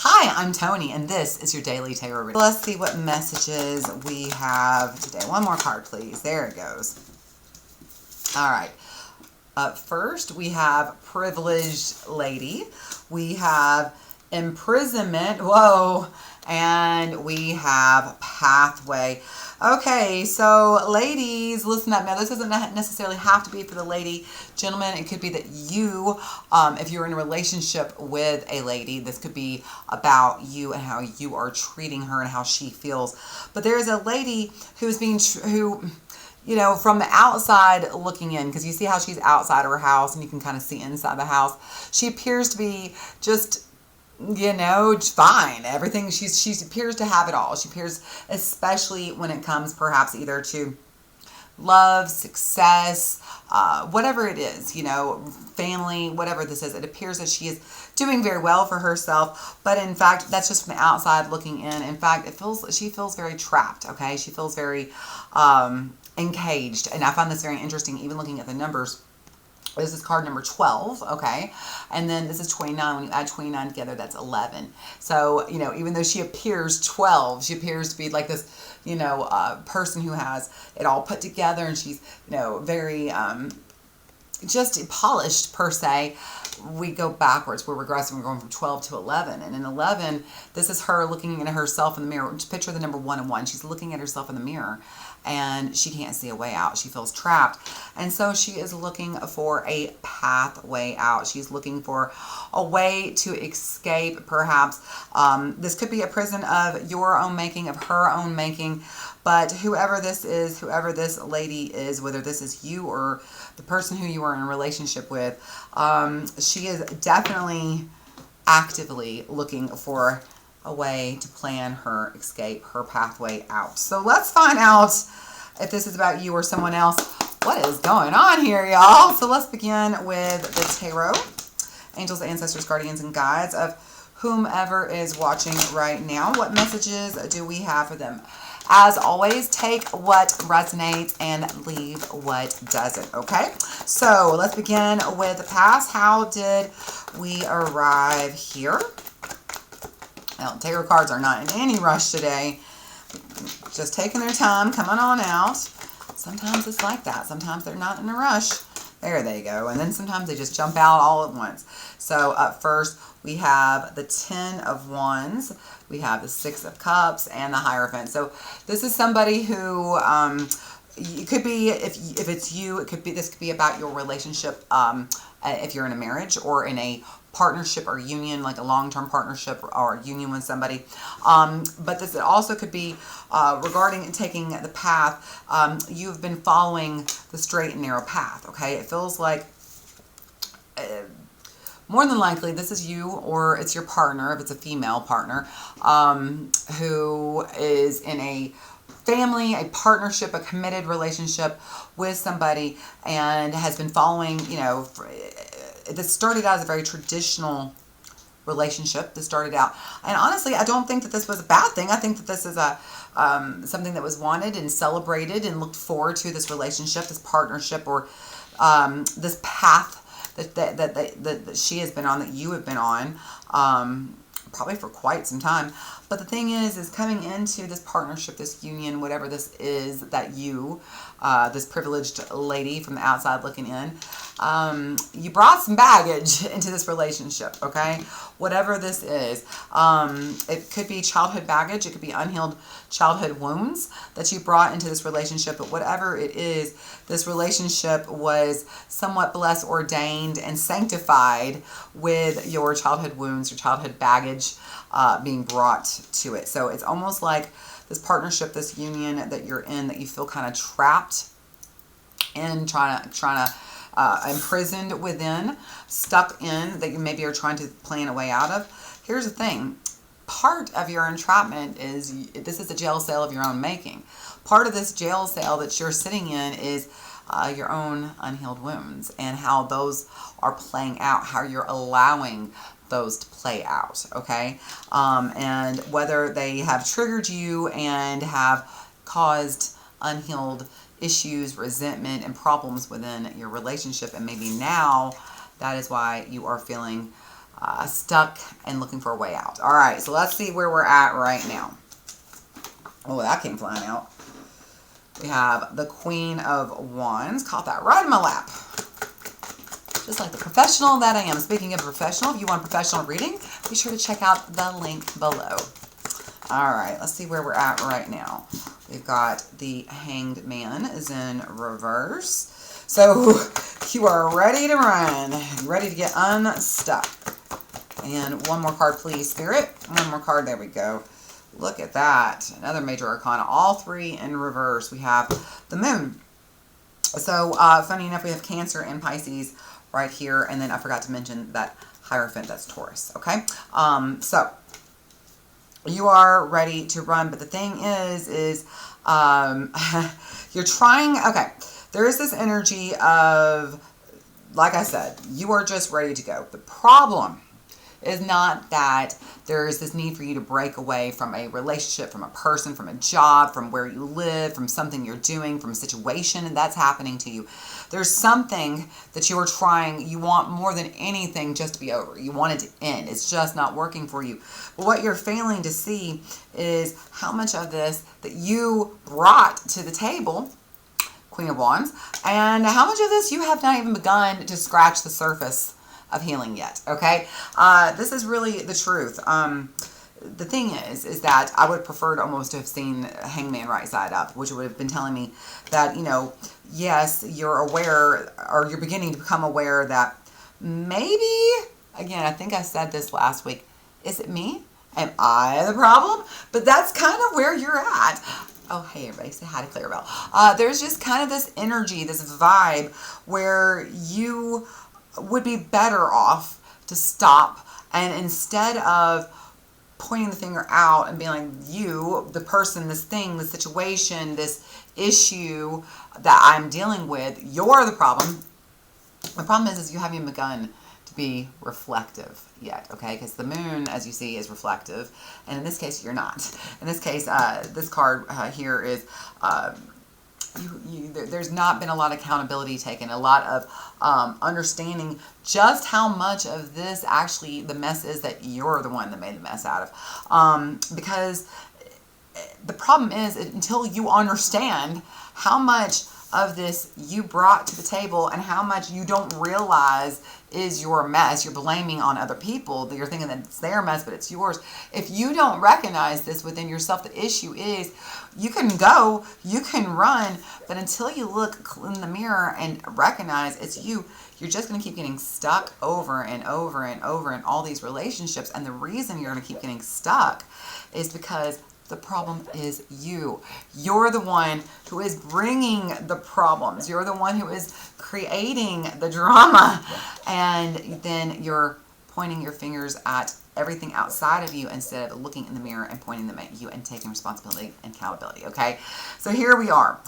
Hi, I'm Tony, and this is your daily tarot reading. Let's see what messages we have today. One more card, please. There it goes. All right. First, we have privileged lady. We have imprisonment. Whoa. And we have pathway. Okay, so ladies, listen up. Now, this doesn't necessarily have to be for the lady. Gentlemen, it could be that you, if you're in a relationship with a lady, this could be about you and how you are treating her and how she feels. But there is a lady who's being, you know, from the outside looking in, because you see how she's outside of her house and you can kind of see inside the house. She appears to be just, you know, fine. Everything, she appears to have it all. She appears, especially when it comes perhaps either to love, success, whatever it is, you know, family, whatever this is. It appears that she is doing very well for herself, but in fact, that's just from the outside looking in. In fact, she feels very trapped, okay? She feels very encaged, and I find this very interesting, even looking at the numbers. This is card number 12, okay? And then this is 29. When you add 29 together, that's 11. So, you know, even though she appears 12, she appears to be like this, you know, person who has it all put together, and she's, you know, very just polished per se. We go backwards. We're regressing. We're going from 12 to 11. And in 11, this is her looking at herself in the mirror. Just picture the number 1 and 1. She's looking at herself in the mirror, and she can't see a way out. She feels trapped. And so she is looking for a pathway out. She's looking for a way to escape, perhaps. This could be a prison of your own making, of her own making. But whoever this is, whoever this lady is, whether this is you or the person who you are in a relationship with, she is definitely actively looking for a way to plan her escape, her pathway out. So let's find out if this is about you or someone else. What is going on here, y'all? So let's begin with the tarot. Angels, ancestors, guardians, and guides of whomever is watching right now. What messages do we have for them? As always, take what resonates and leave what doesn't, okay? So let's begin with the past. How did we arrive here? Now, tarot cards are not in any rush today. Just taking their time, coming on out. Sometimes it's like that. Sometimes they're not in a rush. There they go. And then sometimes they just jump out all at once. So up first, we have the 10 of Wands. We have the 6 of Cups and the Hierophant. So this is somebody who, it could be, if it's you, it could be, this could be about your relationship, if you're in a marriage or in a partnership or union, like a long-term partnership or union with somebody. But this also could be regarding taking the path. You've been following the straight and narrow path, okay? It feels like more than likely this is you, or it's your partner, if it's a female partner, who is in a family, a partnership, a committed relationship with somebody, and has been following, you know, this started out as a very traditional relationship. This started out, and honestly, I don't think that this was a bad thing. I think that this is a something that was wanted and celebrated and looked forward to, this relationship, this partnership, or this path that she has been on, that you have been on, probably for quite some time. But the thing is coming into this partnership, this union, whatever this is that you, this privileged lady from the outside looking in, you brought some baggage into this relationship, okay? Whatever this is. It could be childhood baggage. It could be unhealed childhood wounds that you brought into this relationship. But whatever it is, this relationship was somewhat blessed, ordained, and sanctified with your childhood wounds, your childhood baggage being brought to it. So it's almost like this partnership, this union that you're in, that you feel kind of trapped in, trying to imprisoned within, stuck in, that you maybe are trying to plan a way out of. Here's the thing. Part of your entrapment is, this is a jail cell of your own making. Part of this jail cell that you're sitting in is your own unhealed wounds, and how those are playing out, how you're allowing those to play out, okay? And whether they have triggered you and have caused unhealed issues, resentment, and problems within your relationship, and maybe now that is why you are feeling stuck and looking for a way out. All right, so let's see where we're at right now. Oh, that came flying out. We have the Queen of Wands. Caught that right in my lap. Just like the professional that I am. Speaking of professional, if you want a professional reading, be sure to check out the link below. All right, let's see where we're at right now. We've got the Hanged Man is in reverse. So you are ready to run. Ready to get unstuck. And one more card, please, Spirit. One more card. There we go. Look at that. Another major arcana. All three in reverse. We have the Moon. So, funny enough, we have Cancer and Pisces right here. And then I forgot to mention that Hierophant, that's Taurus. Okay? So, you are ready to run. But the thing is you're trying... Okay. There is this energy of, like I said, you are just ready to go. The problem is not that there is this need for you to break away from a relationship, from a person, from a job, from where you live, from something you're doing, from a situation and that's happening to you. There's something that you are trying, you want more than anything just to be over. You want it to end. It's just not working for you. But what you're failing to see is how much of this that you brought to the table, Queen of Wands, and how much of this you have not even begun to scratch the surface of healing yet. Okay, this is really the truth. The thing is that I would prefer to almost have seen Hangman right side up, which would have been telling me that, you know, yes, you're aware, or you're beginning to become aware that maybe, again, I think I said this last week, is it me? Am I the problem? But that's kind of where you're at. Oh, hey, everybody, say hi to Clarabelle. There's just kind of this energy, this vibe where you would be better off to stop, and instead of pointing the finger out and being like, you, the person, this thing, this situation, this issue that I'm dealing with, you're the problem. The problem is you haven't even begun to be reflective yet, okay? Because the Moon, as you see, is reflective, and in this case, you're not. In this case, this card here is... there's not been a lot of accountability taken, a lot of understanding just how much of this actually the mess is that you're the one that made the mess out of. Because the problem is, until you understand how much of this you brought to the table and how much you don't realize is your mess, you're blaming on other people, you're thinking that it's their mess, but it's yours. If you don't recognize this within yourself, the issue is you can go, you can run, but until you look in the mirror and recognize it's you, you're just going to keep getting stuck over and over and over in all these relationships. And the reason you're going to keep getting stuck is because the problem is you. You're the one who is bringing the problems. You're the one who is creating the drama. And then you're pointing your fingers at everything outside of you instead of looking in the mirror and pointing them at you and taking responsibility and accountability, okay? So here we are.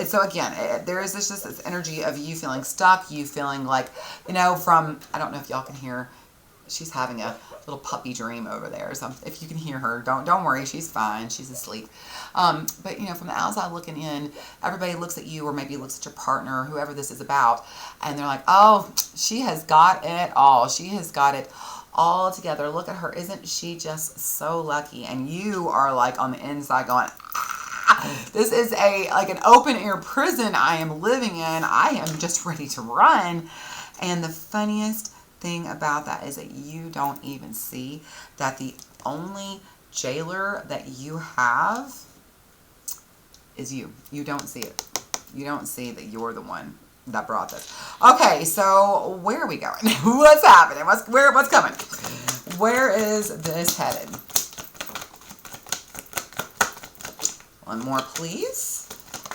So again, there is just this energy of you feeling stuck, you feeling like, you know, from, I don't know if y'all can hear, she's having a little puppy dream over there. So if you can hear her, don't worry, she's fine. She's asleep. But you know, from the outside looking in, everybody looks at you, or maybe looks at your partner, or whoever this is about, and they're like, oh, she has got it all. She has got it all together. Look at her. Isn't she just so lucky? And you are like on the inside going, ah, this is like an open air prison I am living in. I am just ready to run. And the funniest thing about that is that you don't even see that the only jailer that you have is you. You don't see it. You don't see that you're the one that brought this. Okay, so where are we going? What's happening? What's coming? Where is this headed? One more, please.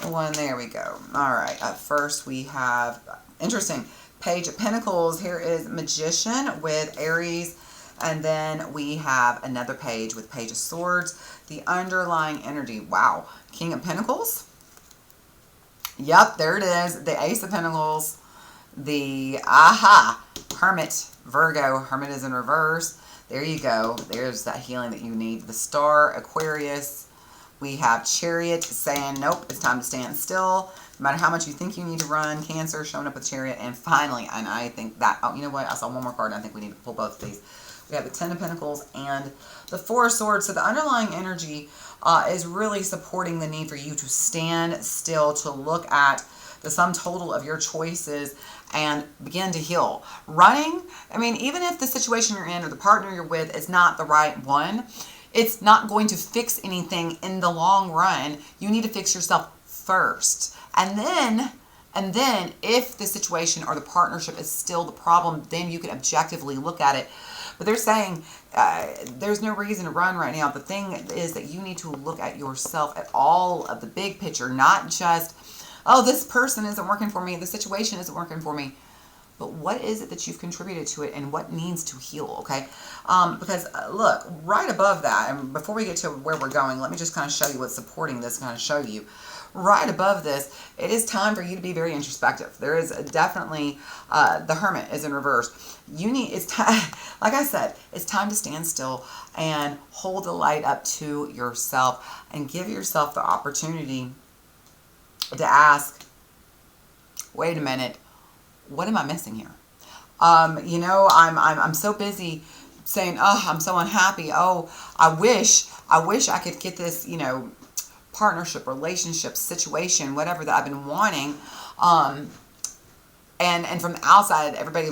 One, there we go. All right, up first we have, interesting, Page of Pentacles. Here is Magician with Aries. And then we have another page with Page of Swords. The underlying energy. Wow. King of Pentacles. Yep, there it is. The Ace of Pentacles. The, Hermit. Virgo. Hermit is in reverse. There you go. There's that healing that you need. The Star, Aquarius. We have Chariot saying, nope, it's time to stand still. No matter how much you think you need to run, Cancer showing up with Chariot. And finally, and I think that, oh, you know what? I saw one more card, and I think we need to pull both of these. We have the Ten of Pentacles and the Four of Swords. So the underlying energy is really supporting the need for you to stand still, to look at the sum total of your choices and begin to heal. Running, I mean, even if the situation you're in or the partner you're with is not the right one, it's not going to fix anything in the long run. You need to fix yourself first. And then if the situation or the partnership is still the problem, then you can objectively look at it. But they're saying there's no reason to run right now. The thing is that you need to look at yourself, at all of the big picture, not just, oh, this person isn't working for me, the situation isn't working for me. But what is it that you've contributed to it and what needs to heal, okay? Because, look, right above that, and before we get to where we're going, let me just kind of show you what's supporting this, kind of show you. Right above this, it is time for you to be very introspective. There is definitely, the Hermit is in reverse. You need, it's time, like I said, it's time to stand still and hold the light up to yourself and give yourself the opportunity to ask, wait a minute, what am I missing here? You know, I'm so busy saying, oh, I'm so unhappy. Oh, I wish I could get this, you know, partnership, relationship, situation, whatever that I've been wanting. And from the outside, everybody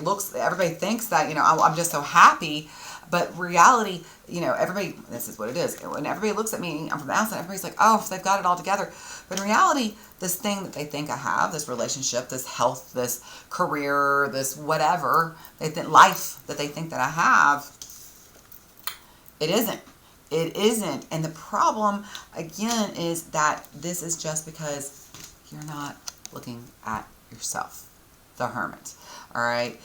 thinks that, you know, I'm just so happy. But reality, you know, this is what it is. When everybody looks at me, I'm from the outside, everybody's like, oh, they've got it all together. But in reality, this thing that they think I have, this relationship, this health, this career, this whatever, life that they think that I have, it isn't. It isn't. And the problem, again, is that this is just because you're not looking at yourself, the Hermit. All right?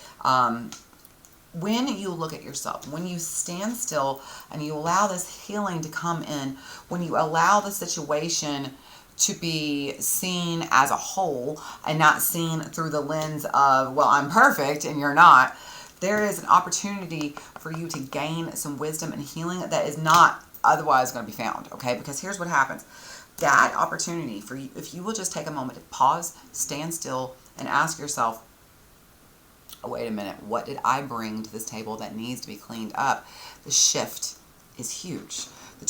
When you look at yourself, when you stand still and you allow this healing to come in, when you allow the situation to be seen as a whole and not seen through the lens of, well, I'm perfect and you're not, there is an opportunity for you to gain some wisdom and healing that is not otherwise going to be found, okay? Because here's what happens. That opportunity for you, if you will just take a moment to pause, stand still, and ask yourself, oh, wait a minute, what did I bring to this table that needs to be cleaned up? The shift is huge. The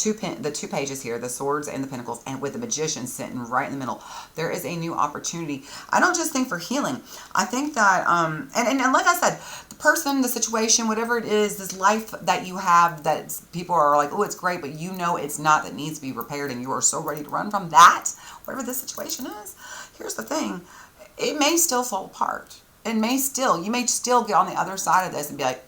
two pages here, the Swords and the Pentacles, and with the Magician sitting right in the middle, there is a new opportunity. I don't just think for healing. I think that, and like I said, the person, the situation, whatever it is, this life that you have that people are like, oh, it's great, but you know it's not, that needs to be repaired, and you are so ready to run from that, whatever this situation is. Here's the thing. It may still fall apart. You may still get on the other side of this and be like,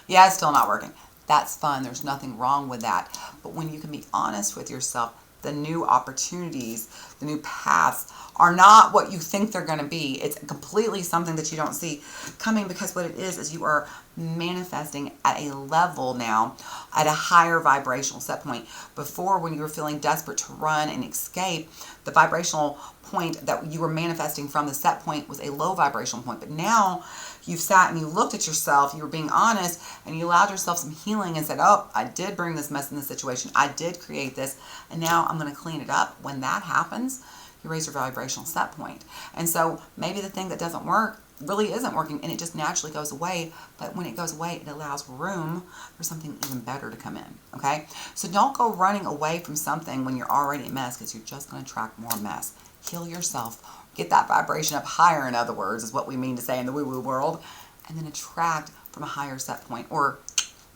yeah, it's still not working. That's fun. There's nothing wrong with that. But when you can be honest with yourself, the new opportunities, the new paths are not what you think they're going to be. It's completely something that you don't see coming, because what it is you are manifesting at a level now, at a higher vibrational set point. Before, when you were feeling desperate to run and escape, the vibrational point that you were manifesting from the set point was a low vibrational point. But now you've sat and you looked at yourself, you were being honest, and you allowed yourself some healing and said, oh, I did bring this mess in this situation. I did create this, and now I'm going to clean it up. When that happens, you raise your vibrational set point. And so maybe the thing that doesn't work really isn't working, and it just naturally goes away. But when it goes away, it allows room for something even better to come in, okay? So don't go running away from something when you're already a mess, because you're just going to attract more mess. Heal yourself. Get that vibration up higher, in other words, is what we mean to say in the woo-woo world, and then attract from a higher set point, or,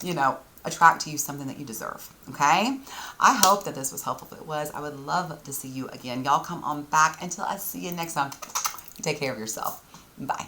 you know, attract to you something that you deserve, okay? I hope that this was helpful. If it was, I would love to see you again. Y'all come on back. Until I see you next time, you take care of yourself. Bye.